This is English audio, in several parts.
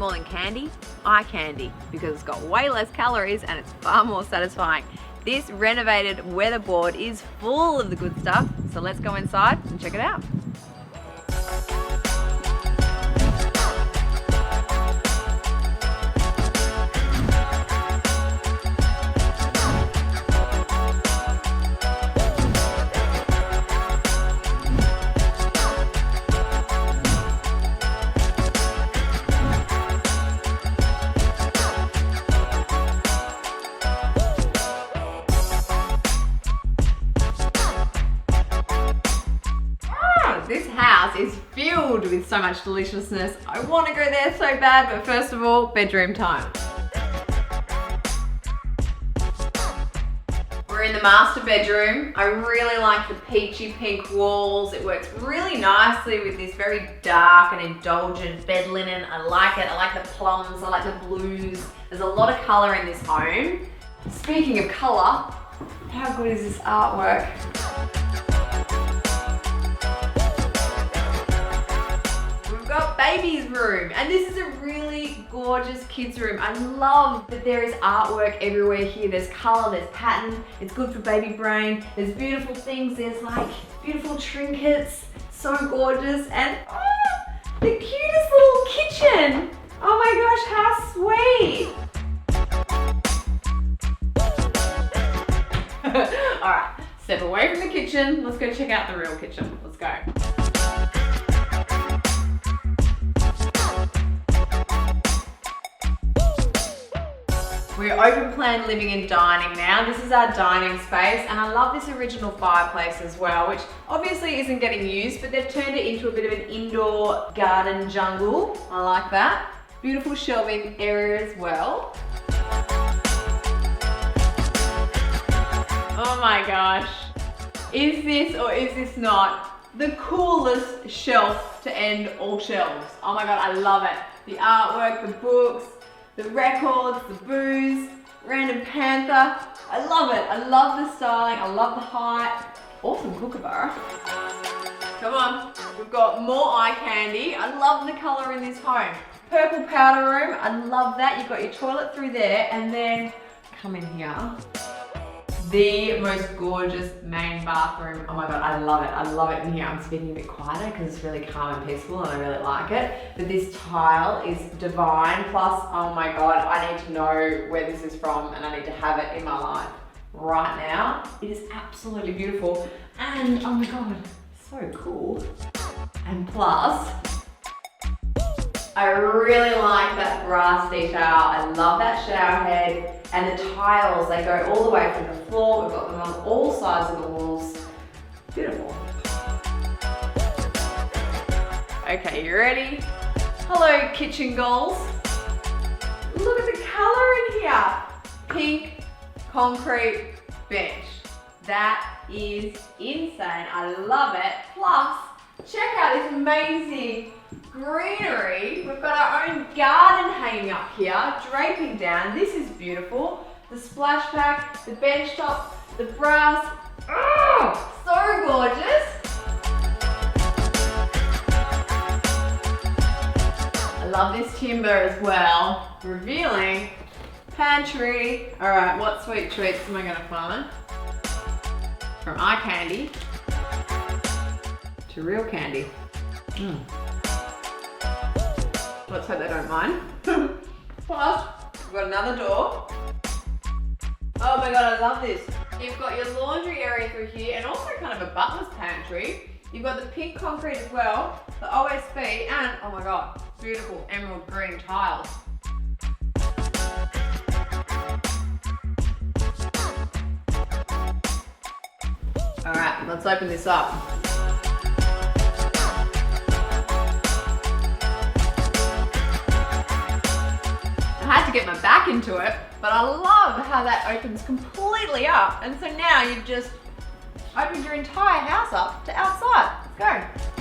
more than candy? Eye candy, because it's got way less calories and it's far more satisfying. This renovated weatherboard is full of the good stuff, so let's go inside and check it out. This house is filled with so much deliciousness. I want to go there so bad, but first of all, bedroom time. We're in the master bedroom. I really like the peachy pink walls. It works really nicely with this very dark and indulgent bed linen. I like it. I like the plums. I like the blues. There's a lot of color in this home. Speaking of color, how good is this artwork? Got baby's room, and this is a really gorgeous kids room. I love that there is artwork everywhere here. There's color, there's pattern, it's good for baby brain. There's beautiful things, there's like beautiful trinkets, so gorgeous, and the cutest little kitchen. Oh my gosh, how sweet. All right, step away from the kitchen. Let's go check out the real kitchen. Let's go. We're open plan living and dining now. This is our dining space, and I love this original fireplace as well, which obviously isn't getting used, but they've turned it into a bit of an indoor garden jungle. I like that. Beautiful shelving area as well. Oh my gosh. Is this or is this not the coolest shelf to end all shelves? Oh my God, I love it. The artwork, the books, the records, the booze, random panther. I love it. I love the styling. I love the height. Awesome kookaburra. Come on. We've got more eye candy. I love the color in this home. Purple powder room. I love that. You've got your toilet through there, and then come in here. The most gorgeous main bathroom. Oh my God, I love it. I love it in here. I'm speaking a bit quieter because it's really calm and peaceful and I really like it. But this tile is divine. Plus, oh my God, I need to know where this is from and I need to have it in my life right now. It is absolutely beautiful. And oh my God, so cool. And plus, I really like that brass detail. I love that shower head. And the tiles, they go all the way from the floor. We've got them on all sides of the walls. Beautiful. Okay, you ready? Hello, kitchen goals. Look at the color in here. Pink concrete bench. That is insane. I love it. Plus, check out this amazing greenery. We've got our own garden hanging up here, draping down. This is beautiful. The splash pack, the bench top, the brass. Oh, so gorgeous. I love this timber as well. Revealing pantry. All right, what sweet treats am I gonna find? From eye candy to real candy. Let's hope they don't mind. Plus, we've got another door. Oh my God, I love this. You've got your laundry area through here and also kind of a butler's pantry. You've got the pink concrete as well, the OSB, and oh my God, beautiful emerald green tiles. All right, let's open this up. I had to get my back into it, but I love how that opens completely up. And so now you've just opened your entire house up to outside. Let's go.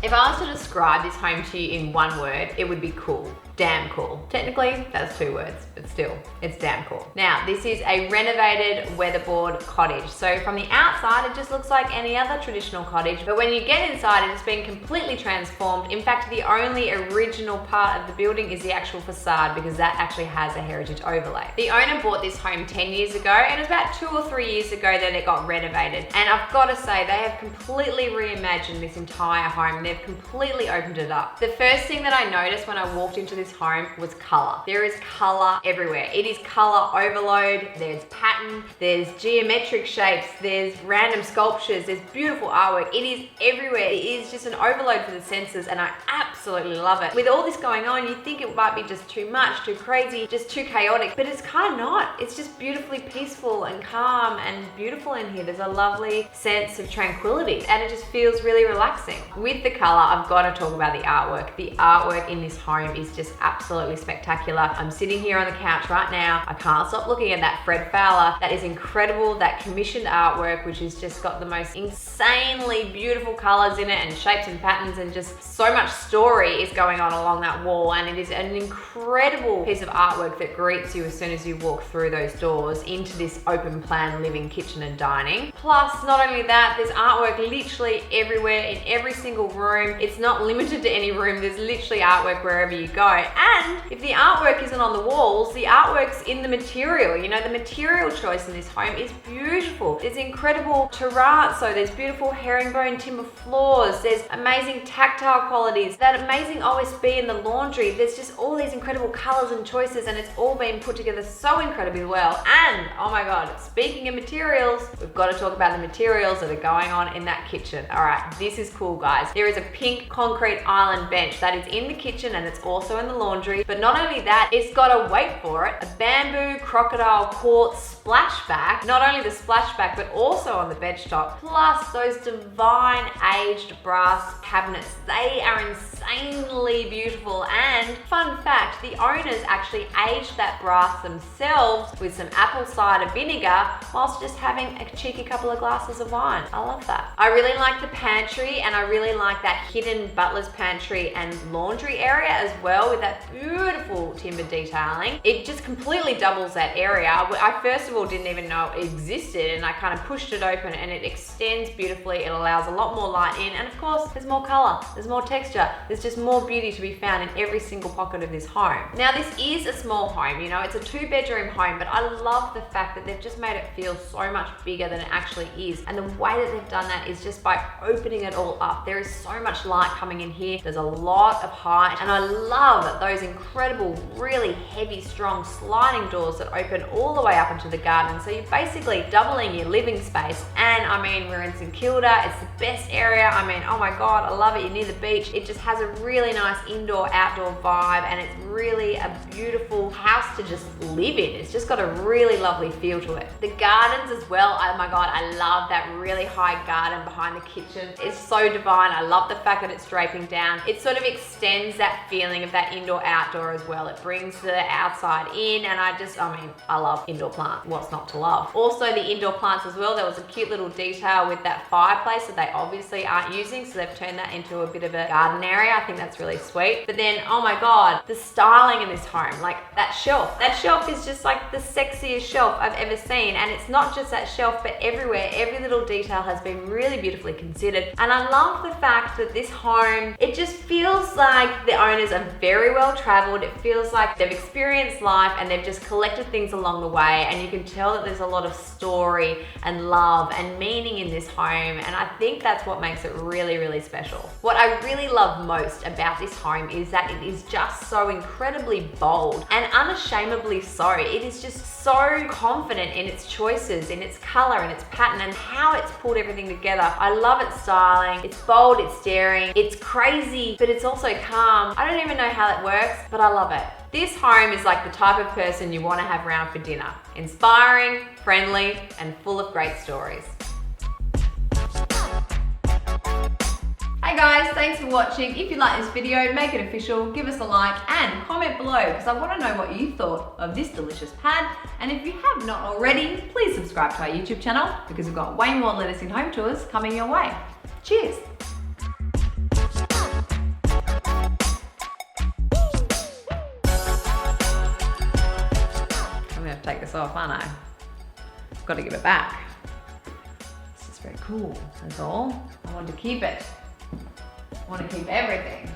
If I was to describe this home to you in one word, it would be cool. Damn cool. Technically, that's 2 words, but still, it's damn cool. Now, this is a renovated weatherboard cottage. So from the outside, it just looks like any other traditional cottage, but when you get inside, it has been completely transformed. In fact, the only original part of the building is the actual facade, because that actually has a heritage overlay. The owner bought this home 10 years ago, and it was about 2 or 3 years ago that it got renovated. And I've got to say, they have completely reimagined this entire home. They've completely opened it up. The first thing that I noticed when I walked into this home was color. There is color everywhere. It is color overload. There's pattern, there's geometric shapes, there's random sculptures, there's beautiful artwork. It is everywhere. It is just an overload for the senses, and I absolutely love it. With all this going on, you think it might be just too much, too crazy, just too chaotic, but it's kind of not. It's just beautifully peaceful and calm and beautiful in here. There's a lovely sense of tranquility, and it just feels really relaxing. With the color, I've got to talk about the artwork. The artwork in this home is just absolutely spectacular. I'm sitting here on the couch right now. I can't stop looking at that Fred Fowler. That is incredible. That commissioned artwork, which has just got the most insanely beautiful colors in it, and shapes and patterns, and just so much story is going on along that wall. And it is an incredible piece of artwork that greets you as soon as you walk through those doors into this open plan living kitchen and dining. Plus, not only that, there's artwork literally everywhere in every single room. It's not limited to any room. There's literally artwork wherever you go. And if the artwork isn't on the walls, the artwork's in the material. You know, the material choice in this home is beautiful. There's incredible terrazzo, there's beautiful herringbone timber floors, there's amazing tactile qualities, that amazing OSB in the laundry. There's just all these incredible colors and choices, and it's all been put together so incredibly well. And oh my God, speaking of materials, we've got to talk about the materials that are going on in that kitchen. All right, this is cool, guys. There is a pink concrete island bench that is in the kitchen, and it's also in the laundry. But not only that, it's got a wait for it, a bamboo crocodile quartz splashback. Not only the splashback, but also on the benchtop. Plus those divine aged brass cabinets. They are insanely beautiful. And fun fact, the owners actually aged that brass themselves with some apple cider vinegar whilst just having a cheeky couple of glasses of wine. I love that. I really like the pantry, and I really like that hidden butler's pantry and laundry area as well, with that beautiful timber detailing. It just completely doubles that area. I first of all didn't even know it existed, and I kind of pushed it open, and it extends beautifully. It allows a lot more light in, and of course there's more color, there's more texture, there's just more beauty to be found in every single pocket of this home. Now, this is a small home, you know, it's a 2-bedroom home, but I love the fact that they've just made it feel so much bigger than it actually is. And the way that they've done that is just by opening it all up. There is so much light coming in here. There's a lot of height, and I love those incredible, really heavy, strong sliding doors that open all the way up into the garden. So you're basically doubling your living space. And I mean, we're in St Kilda. It's the best area. I mean, oh my God, I love it. You're near the beach. It just has a really nice indoor-outdoor vibe, and it's really a beautiful house to just live in. It's just got a really lovely feel to it. The gardens as well, oh my God, I love that really high garden behind the kitchen. It's so divine. I love the fact that it's draping down. It sort of extends that feeling of that indoor-outdoor as well. It brings the outside in, and I mean, I love indoor plants. What's not to love? Also, the indoor plants as well. There was a cute little detail with that fireplace that they obviously aren't using, so they've turned that into a bit of a garden area. I think that's really sweet. But then, oh my God, the styling in this home, like that shelf. That shelf is just like the sexiest shelf I've ever seen. And it's not just that shelf, but everywhere, every little detail has been really beautifully considered. And I love the fact that this home, it just feels like the owners are very well traveled. It feels like they've experienced life, and they've just collected things along the way. And you can tell that there's a lot of story and love and meaning in this home. And I think that's what makes it really, really special. What I really love most about this home is that it is just so incredibly bold and unashamedly so. It is just so confident in its choices, in its color, and its pattern, and how it's pulled everything together. I love its styling. It's bold, it's daring, it's crazy, but it's also calm. I don't even know how that works, but I love it. This home is like the type of person you want to have around for dinner. Inspiring, friendly, and full of great stories. Hey guys, thanks for watching. If you like this video, make it official, give us a like, and comment below, because I want to know what you thought of this delicious pad. And if you have not already, please subscribe to our YouTube channel, because we've got way more lettuce in home tours coming your way. Cheers. this off, aren't I? Got to give it back. This is very cool, that's all. I want to keep it. I want to keep everything.